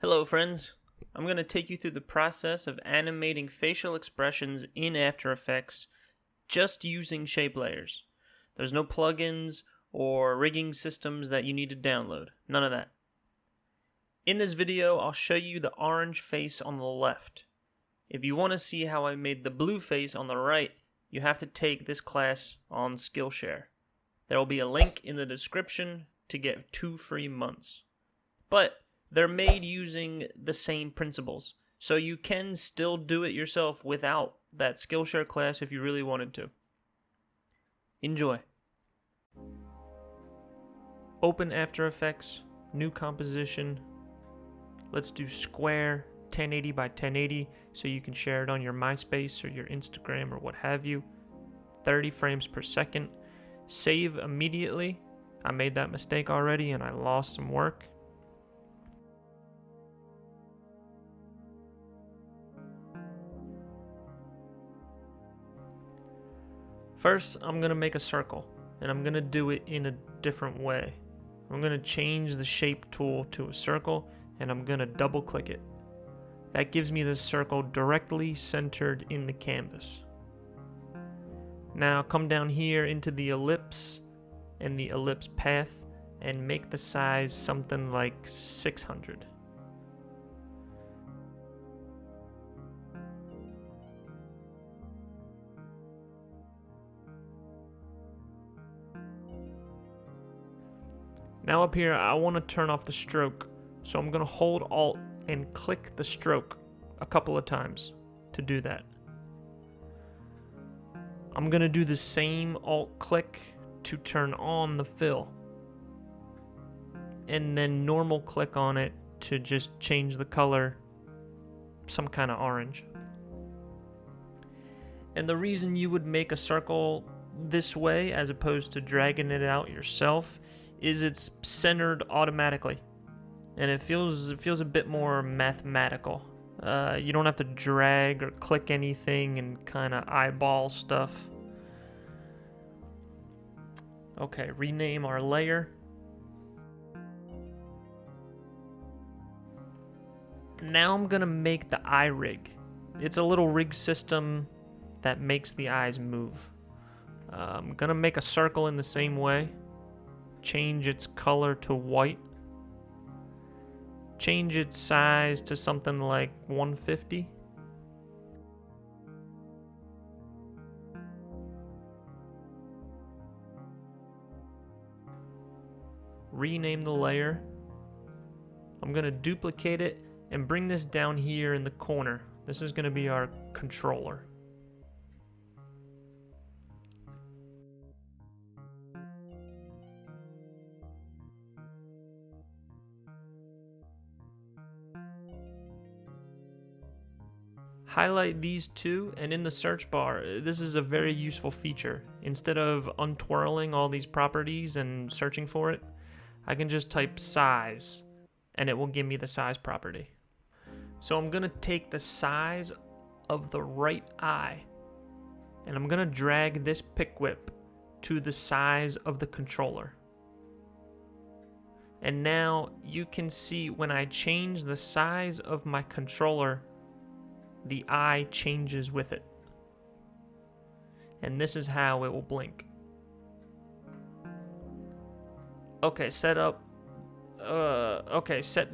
Hello friends, I'm going to take you through the process of animating facial expressions in After Effects just using shape layers. There's no plugins or rigging systems that you need to download, none of that. In this video, I'll show you the orange face on the left. If you want to see how I made the blue face on the right, you have to take this class on Skillshare. There will be a link in the description to get 2 free months. But they're made using the same principles, so you can still do it yourself without that Skillshare class if you really wanted to. Enjoy. Open After Effects, new composition. Let's do square 1080 by 1080 so you can share it on your MySpace or your Instagram or what have you. 30 frames per second. Save immediately. I made that mistake already and I lost some work. First, I'm going to make a circle, and I'm going to do it in a different way. I'm going to change the shape tool to a circle, and I'm going to double click it. That gives me this circle directly centered in the canvas. Now come down here into the ellipse and the ellipse path and make the size something like 600. Now up here, I want to turn off the stroke, so I'm going to hold Alt and click the stroke a couple of times to do that. I'm going to do the same Alt click to turn on the fill, and then normal click on it to just change the color some kind of orange. And the reason you would make a circle this way as opposed to dragging it out yourself is it's centered automatically, and it feels a bit more mathematical. You don't have to drag or click anything and kind of eyeball stuff. Okay, rename our layer. Now I'm gonna make the eye rig. It's a little rig system that makes the eyes move. I'm gonna make a circle in the same way. Change its color to white. Change its size to something like 150. Rename the layer. I'm going to duplicate it and bring this down here in the corner. This is going to be our controller. Highlight these two, and in the search bar, this is a very useful feature. Instead of untwirling all these properties and searching for it, I can just type size, and it will give me the size property. So I'm going to take the size of the right eye, and I'm going to drag this pick whip to the size of the controller. And now you can see when I change the size of my controller, the eye changes with it. And this is how it will blink. Okay, set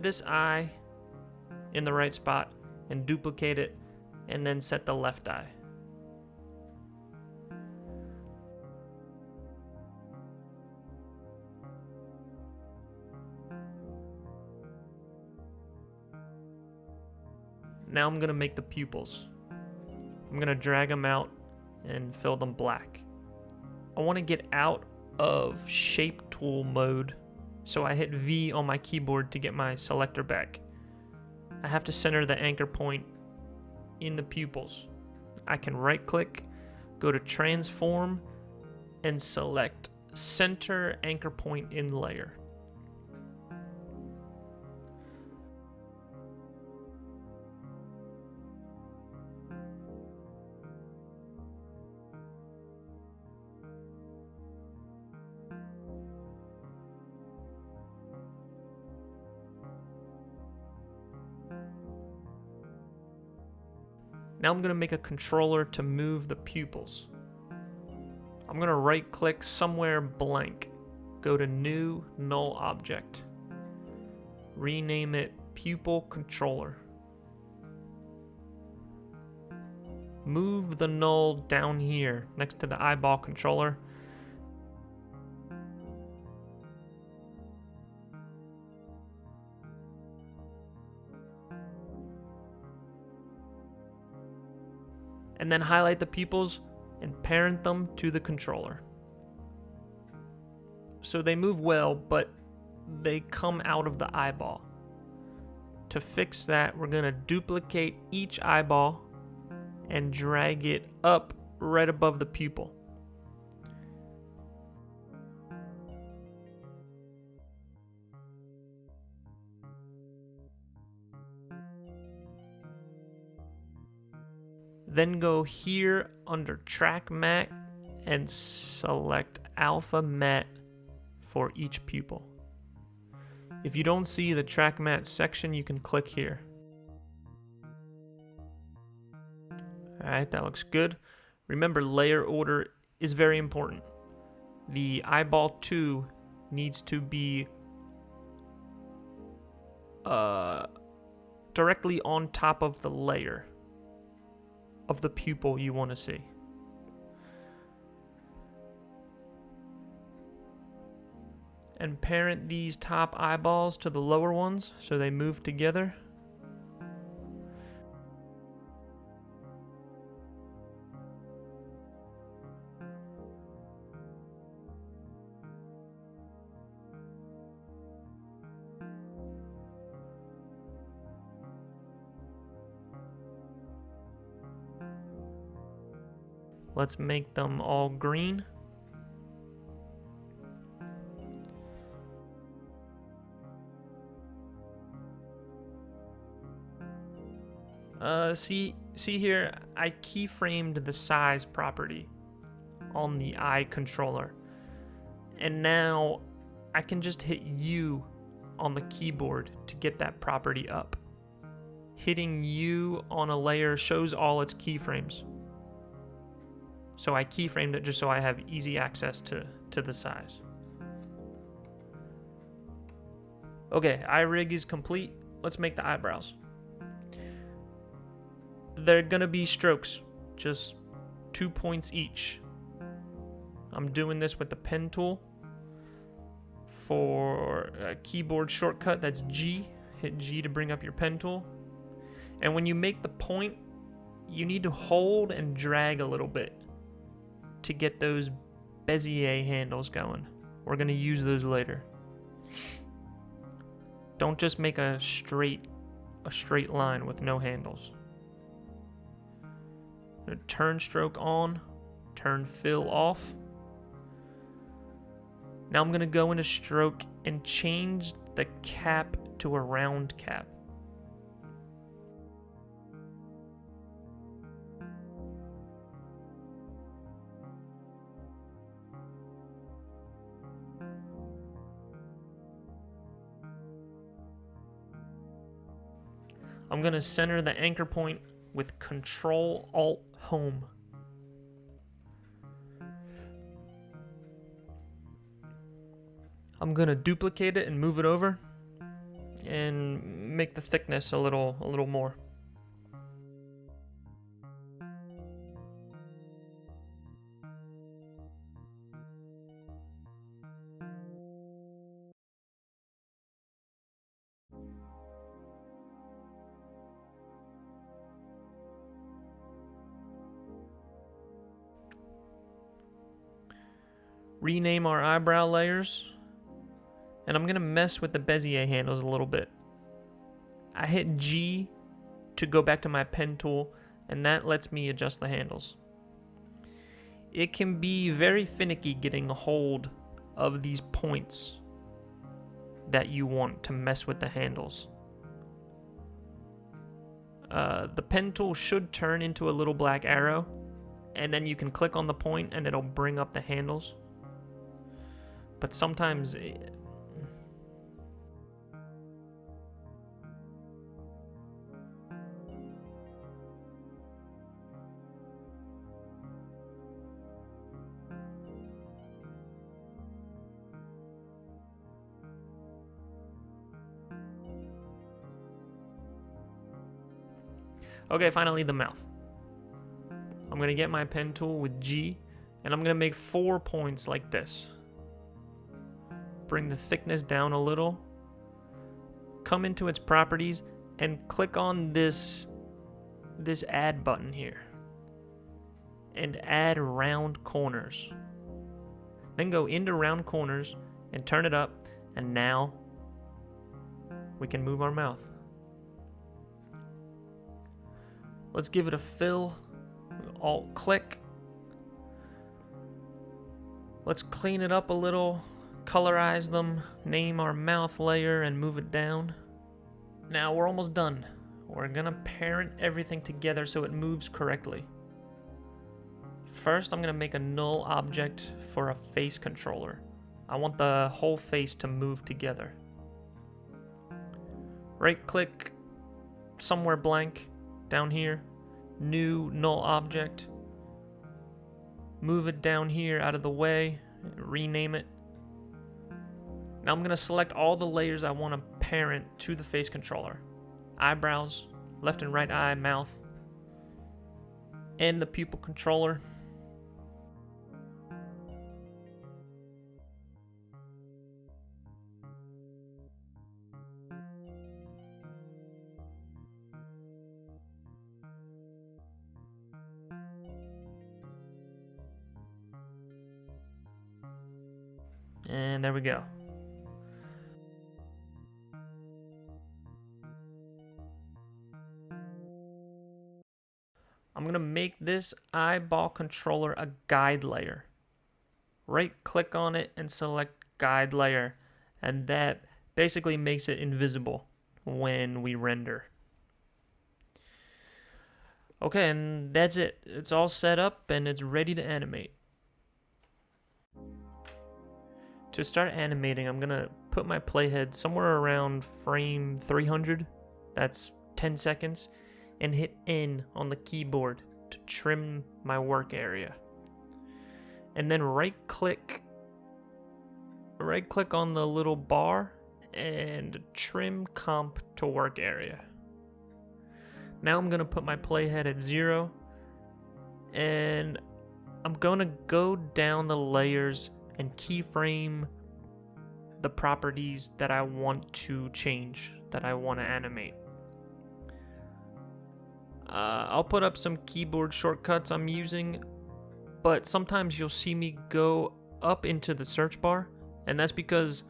this eye in the right spot and duplicate it, and then set the left eye. Now I'm going to make the pupils. I'm going to drag them out and fill them black. I want to get out of shape tool mode, so I hit V on my keyboard to get my selector back. I have to center the anchor point in the pupils. I can right click, go to transform, and select center anchor point in layer. Now I'm going to make a controller to move the pupils. I'm going to right click somewhere blank. Go to New Null Object. Rename it Pupil Controller. Move the null down here next to the eyeball controller. And then highlight the pupils and parent them to the controller. So they move well, but they come out of the eyeball. To fix that, we're going to duplicate each eyeball and drag it up right above the pupil. Then go here under Track Matte and select Alpha Matte for each pupil. If you don't see the Track Matte section, you can click here. Alright, that looks good. Remember, layer order is very important. The eyeball 2 needs to be directly on top of the layer of the pupil you want to see. And parent these top eyeballs to the lower ones so they move together. Let's make them all green. See here, I keyframed the size property on the eye controller. And now I can just hit U on the keyboard to get that property up. Hitting U on a layer shows all its keyframes. So I keyframed it just so I have easy access to the size. Okay, eye rig is complete. Let's make the eyebrows. They're gonna be strokes, just 2 points each. I'm doing this with the pen tool. For a keyboard shortcut, that's G. Hit G to bring up your pen tool. And when you make the point, you need to hold and drag a little bit to get those Bezier handles going. We're gonna use those later. Don't just make a straight line with no handles. Turn stroke on, turn fill off. Now I'm gonna go into stroke and change the cap to a round cap. I'm gonna center the anchor point with Control-Alt-Home. I'm gonna duplicate it and move it over and make the thickness a little more. Rename our eyebrow layers. And I'm going to mess with the Bezier handles a little bit. I hit G to go back to my pen tool, and that lets me adjust the handles. It can be very finicky getting a hold of these points that you want to mess with the handles. The pen tool should turn into a little black arrow, and then you can click on the point and it'll bring up the handles. But sometimes Okay, finally the mouth. I'm going to get my pen tool with G, and I'm going to make 4 points like this. Bring the thickness down a little. Come into its properties and click on this add button here. And add round corners. Then go into round corners and turn it up, and now we can move our mouth. Let's give it a fill. Alt click. Let's clean it up a little, colorize them, name our mouth layer, and move it down. Now we're almost done. We're gonna parent everything together so it moves correctly. First, I'm gonna make a null object for a face controller. I want the whole face to move together. Right click somewhere blank down here, new null object. Move it down here out of the way, rename it. Now I'm gonna select all the layers I want to parent to the face controller. Eyebrows, left and right eye, mouth, and the pupil controller. And there we go. I'm going to make this eyeball controller a guide layer. Right click on it and select guide layer, and that basically makes it invisible when we render. Okay, and that's it. It's all set up and it's ready to animate. To start animating, I'm gonna put my playhead somewhere around frame 300, that's 10 seconds, and hit N on the keyboard to trim my work area. And then right click on the little bar and trim comp to work area. Now I'm gonna put my playhead at 0, and I'm gonna go down the layers and keyframe the properties that I want to change, that I want to animate. I'll put up some keyboard shortcuts I'm using, but sometimes you'll see me go up into the search bar, and that's because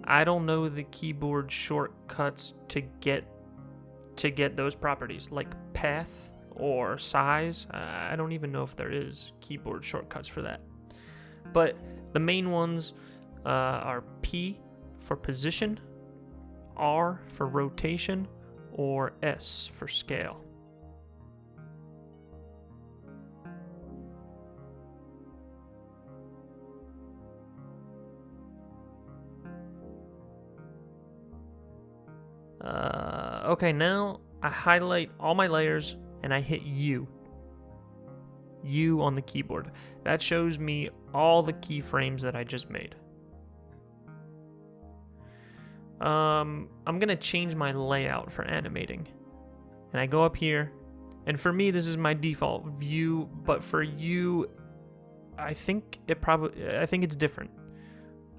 I don't know the keyboard shortcuts to get those properties, like path or size. I don't even know if there is keyboard shortcuts for that. But the main ones are P for position, R for rotation, or S for scale. Okay, now I highlight all my layers and I hit U on the keyboard. That shows me all the keyframes that I just made. I'm gonna change my layout for animating, and I go up here, and for me this is my default view, but for you I think it's different.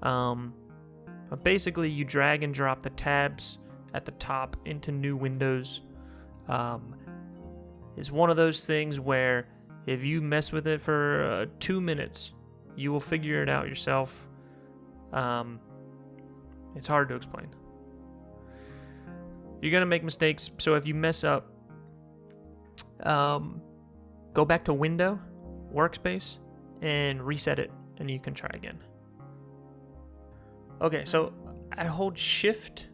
But basically you drag and drop the tabs at the top into new windows. It's one of those things where if you mess with it for 2 minutes, you will figure it out yourself. It's hard to explain. You're gonna make mistakes, so if you mess up, go back to Window, Workspace, and reset it, and you can try again. Okay, so I hold Shift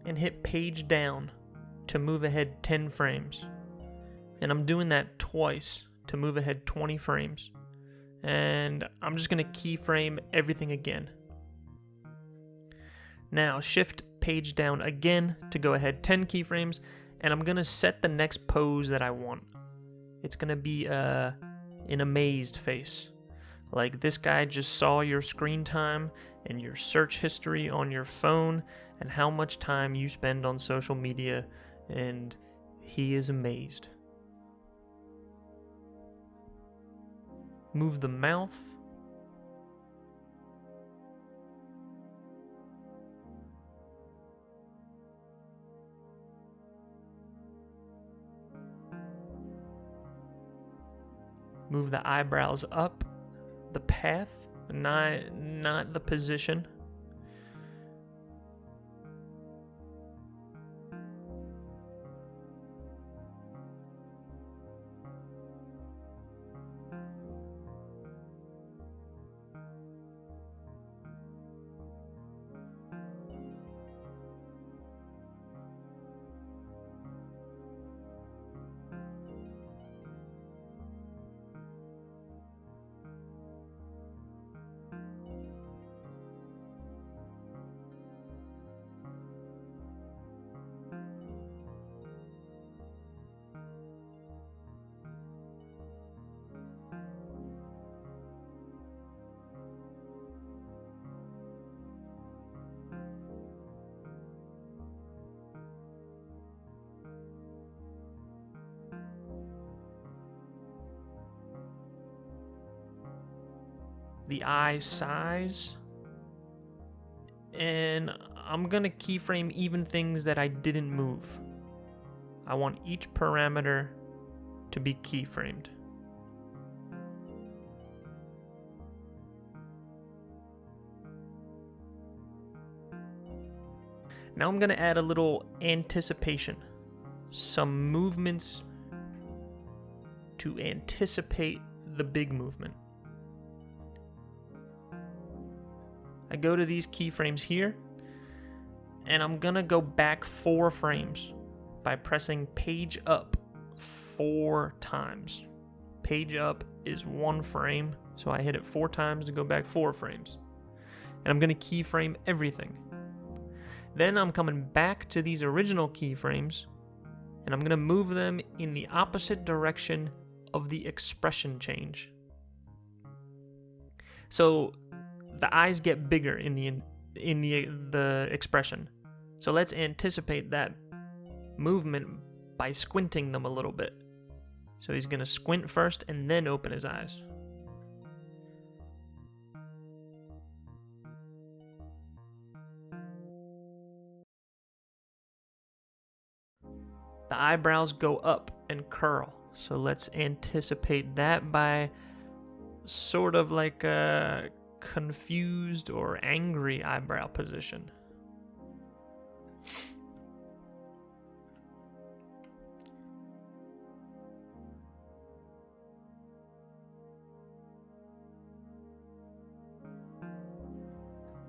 and hit Page Down to move ahead 10 frames. And I'm doing that twice to move ahead 20 frames. And I'm just gonna keyframe everything again. Now Shift Page Down again to go ahead 10 keyframes, and I'm gonna set the next pose that I want. It's gonna be an amazed face. Like this guy just saw your screen time and your search history on your phone and how much time you spend on social media, and He is amazed. Move the mouth. Move the eyebrows up, the path, not the position. The eye size, and I'm gonna keyframe even things that I didn't move. I want each parameter to be keyframed. Now I'm gonna add a little anticipation, some movements to anticipate the big movement. I go to these keyframes here, and I'm gonna go back 4 frames by pressing page up 4 times. Page up is 1 frame, so I hit it 4 times to go back 4 frames. And I'm gonna keyframe everything. Then I'm coming back to these original keyframes, and I'm gonna move them in the opposite direction of the expression change. So the eyes get bigger in the expression. So let's anticipate that movement by squinting them a little bit. So he's gonna squint first and then open his eyes. The eyebrows go up and curl. So let's anticipate that by sort of like a confused or angry eyebrow position.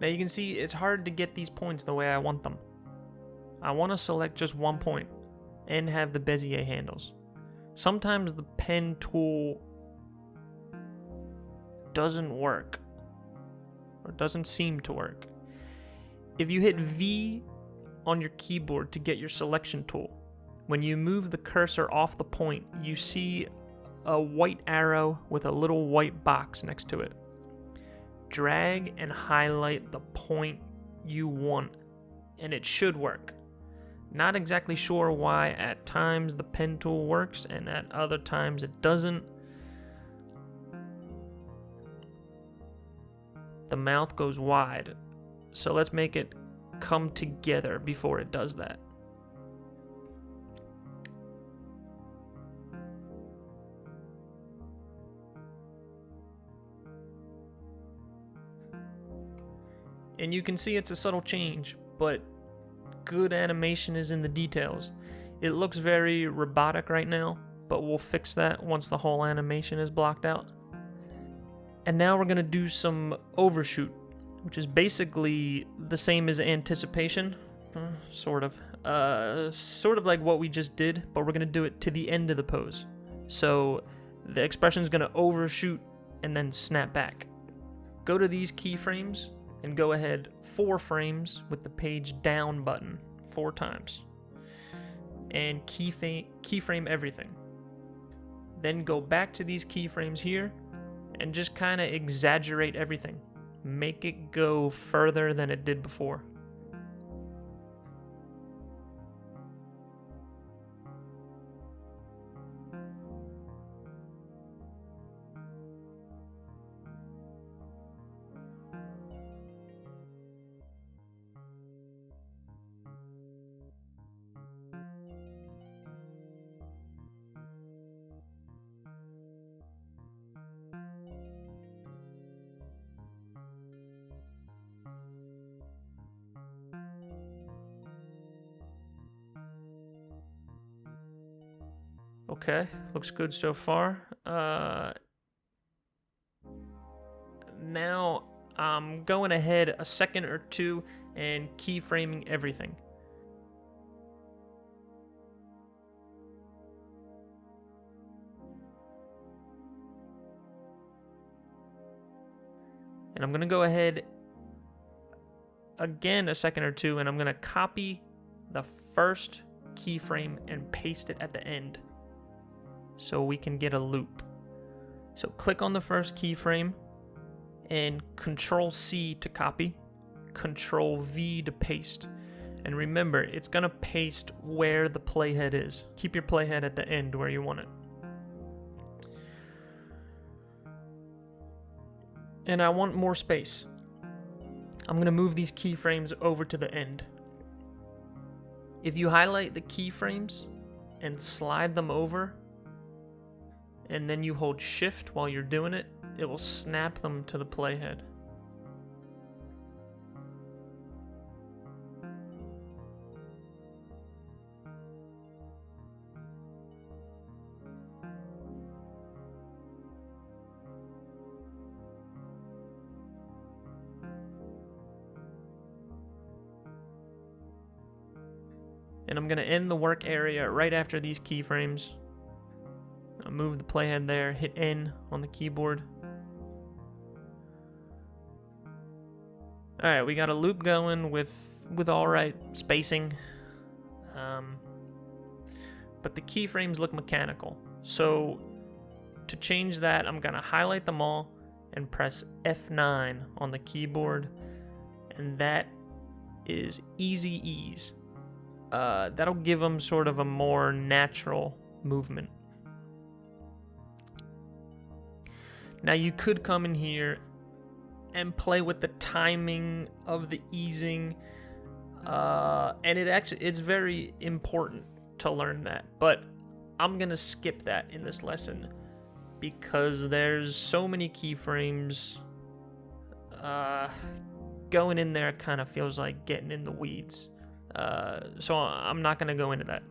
Now you can see it's hard to get these points the way I want them. I want to select just one point and have the Bezier handles. Sometimes the pen tool doesn't work, or doesn't seem to work. If you hit V on your keyboard to get your selection tool, when you move the cursor off the point, you see a white arrow with a little white box next to it. Drag and highlight the point you want, and it should work. Not exactly sure why at times the pen tool works and at other times it doesn't. The mouth goes wide, so let's make it come together before it does that. And you can see it's a subtle change, but good animation is in the details. It looks very robotic right now, but we'll fix that once the whole animation is blocked out. And now we're going to do some overshoot, which is basically the same as anticipation, sort of like what we just did, but we're going to do it to the end of the pose. So the expression is going to overshoot and then snap back. Go to these keyframes and go ahead 4 frames with the page down button 4 times. And keyframe everything. Then go back to these keyframes here and just kind of exaggerate everything. Make it go further than it did before. Okay, looks good so far. Now I'm going ahead a second or two and keyframing everything. And I'm going to go ahead again a second or two, and I'm going to copy the first keyframe and paste it at the end so we can get a loop. So click on the first keyframe and Control C to copy, Control V to paste. And remember, it's going to paste where the playhead is. Keep your playhead at the end where you want it. And I want more space. I'm going to move these keyframes over to the end. If you highlight the keyframes and slide them over, and then you hold Shift while you're doing it, it will snap them to the playhead. And I'm going to end the work area right after these keyframes. I'll move the playhead there, hit N on the keyboard. Alright, we got a loop going with alright spacing. But the keyframes look mechanical. So to change that, I'm going to highlight them all and press F9 on the keyboard. And that is easy ease. That'll give them sort of a more natural movement. Now you could come in here and play with the timing of the easing, and it's very important to learn that, but I'm gonna skip that in this lesson because there's so many keyframes. Going in there kind of feels like getting in the weeds. So I'm not going to go into that.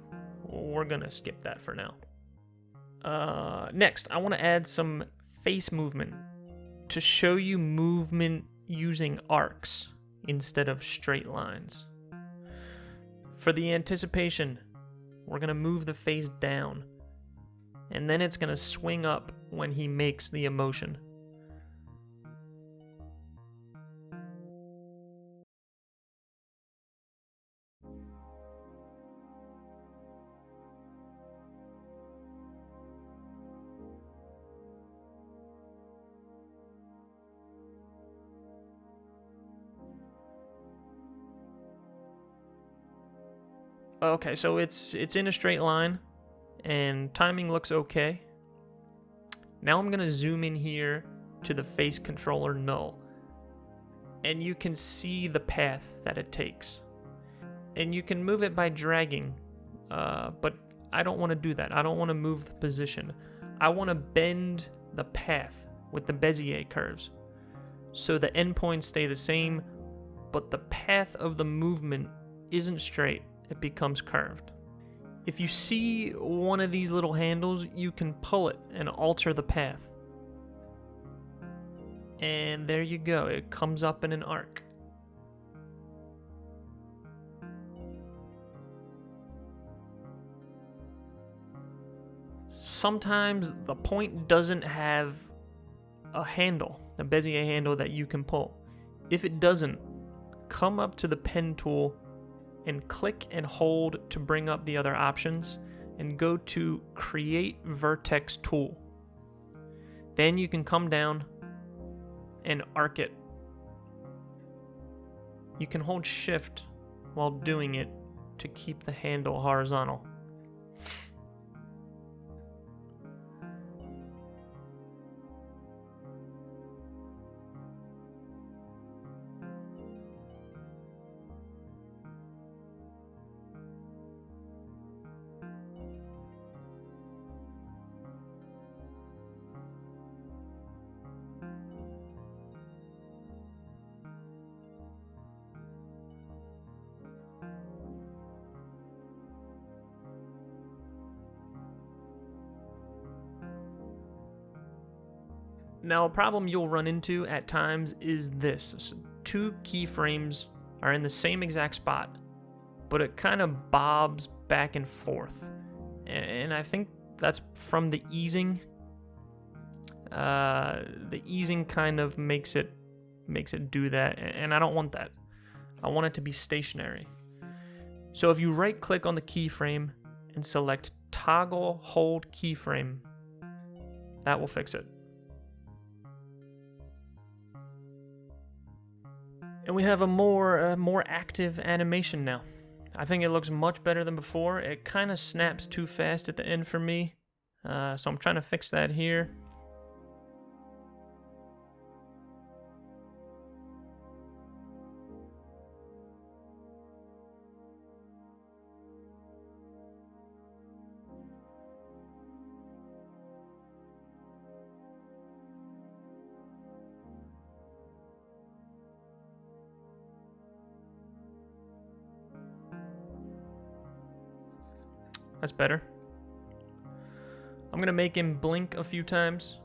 We're going to skip that for now. Next, I want to add some face movement to show you movement using arcs instead of straight lines. For the anticipation, we're going to move the face down, and then it's going to swing up when he makes the emotion. Okay, so it's in a straight line, and timing looks okay. Now I'm going to zoom in here to the face controller null, and you can see the path that it takes. And you can move it by dragging, but I don't want to do that. I don't want to move the position. I want to bend the path with the Bezier curves, so the endpoints stay the same, but the path of the movement isn't straight. It becomes curved. If you see one of these little handles, you can pull it and alter the path. And there you go, it comes up in an arc. Sometimes the point doesn't have a handle, a Bezier handle that you can pull. If it doesn't, come up to the pen tool and click and hold to bring up the other options, and go to Create Vertex Tool. Then you can come down and arc it. You can hold Shift while doing it to keep the handle horizontal. Now, a problem you'll run into at times is this. So 2 keyframes are in the same exact spot, but it kind of bobs back and forth. And I think that's from the easing. The easing kind of makes it do that, and I don't want that. I want it to be stationary. So if you right click on the keyframe and select toggle hold keyframe, that will fix it. And we have a more active animation now. I think it looks much better than before. It kind of snaps too fast at the end for me, so I'm trying to fix that here. That's better. I'm gonna make him blink a few times.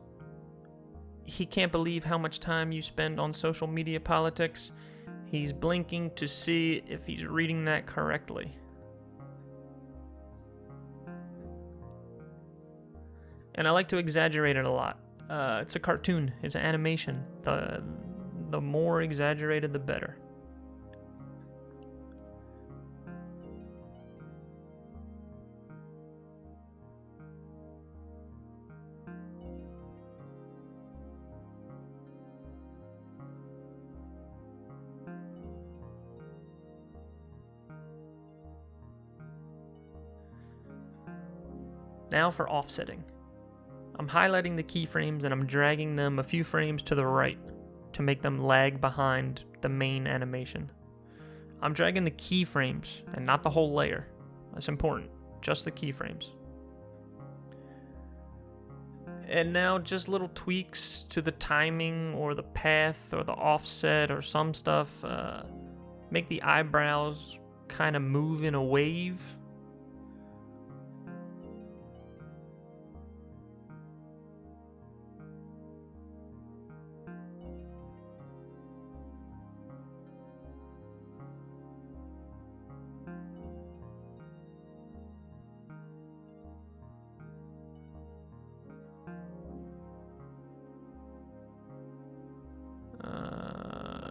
He can't believe how much time you spend on social media politics. He's blinking to see if he's reading that correctly. And I like to exaggerate it a lot. It's a cartoon. It's an animation. The more exaggerated, the better. Now for offsetting. I'm highlighting the keyframes and I'm dragging them a few frames to the right to make them lag behind the main animation. I'm dragging the keyframes and not the whole layer. That's important, just the keyframes. And now just little tweaks to the timing or the path or the offset or some stuff. Make the eyebrows kind of move in a wave.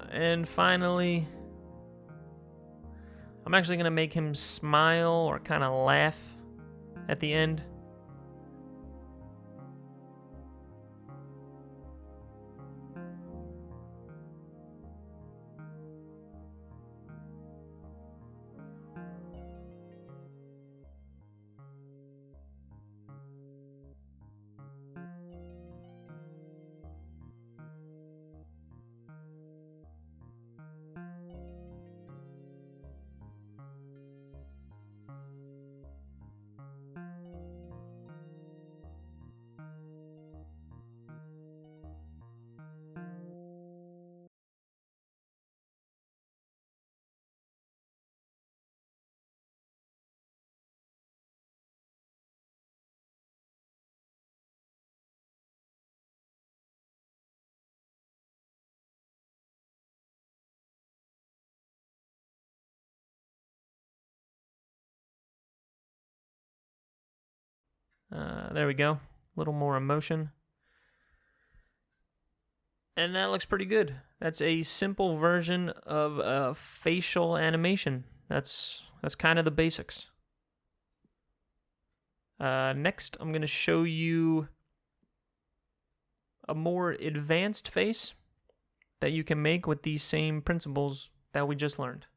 And finally, I'm actually going to make him smile or kind of laugh at the end. There we go. A little more emotion. And that looks pretty good. That's a simple version of a facial animation. That's kind of the basics. Next, I'm going to show you a more advanced face that you can make with these same principles that we just learned.